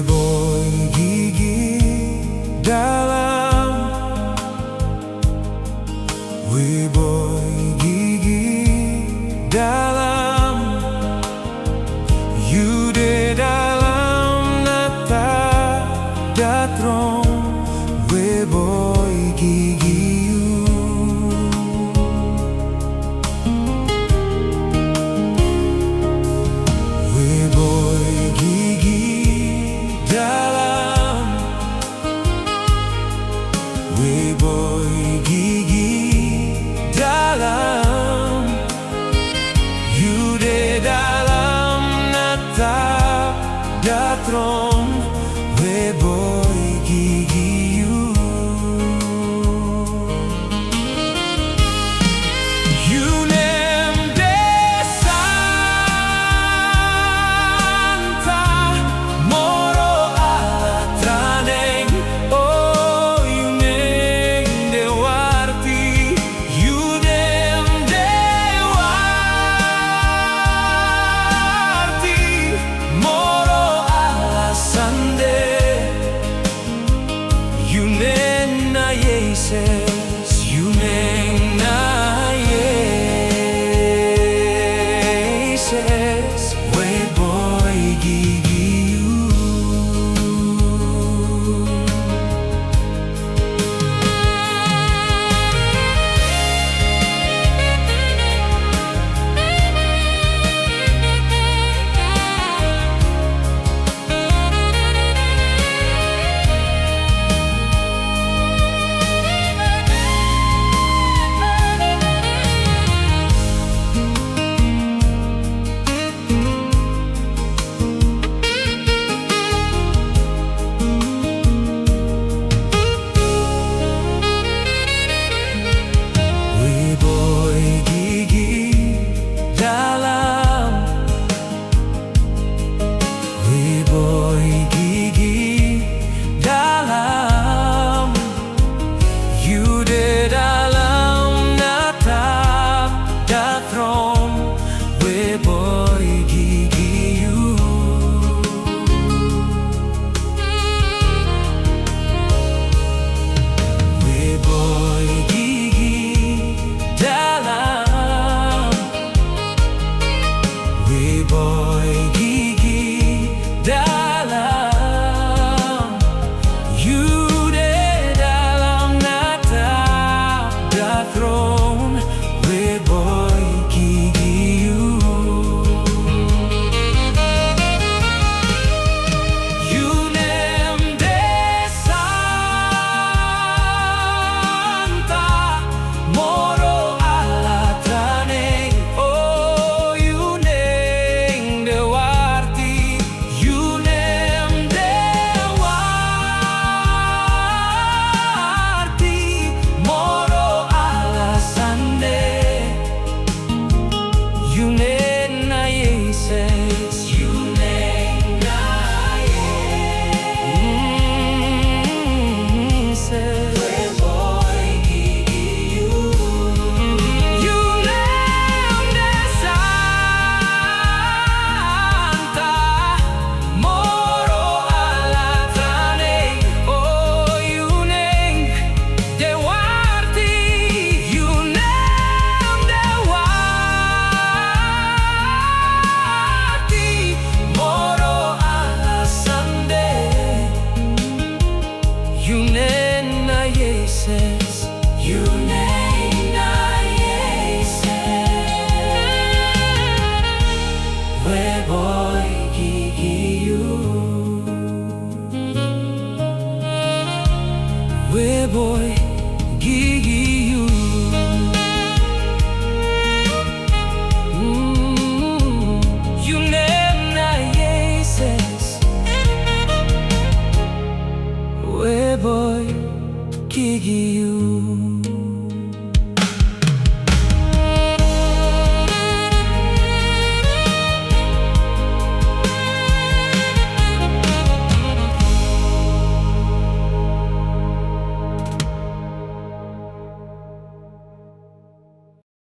Boigi Gi Da Lam, Boigi Gi Da Lam, you de dalam nata datron, Boigi Gi Boigi Gi Da Lam, Boigi Gi Da Lam, you de dalam natap datron, Boigi Gi you nem de santa moro ala traneng, oh you nem de warti, you nem de warti moro ala sande, you nem na yeses, you nem na yeses, Boigi Gi Boigi Gi Da Lam, Boigi Gi Da Lam, you de dalam natap datron, Boigi Gi Boigi Gi Da Lam, Boigi Gi Da Lam, you de dalam natap datron, Boigi Gi you nem de santa moro ala traneng, oh you nem de warti, you nem de warti moro ala sande, you nem na yeses, you nem na yeses, Boigi Gi you nem de santa moro ala traneng, oh you nem de warti, you nem de warti moro ala sande, you nem na yeses, you nem na yeses, Boigi Gi Boigi Gi you nem na yeses, Boigi Gi.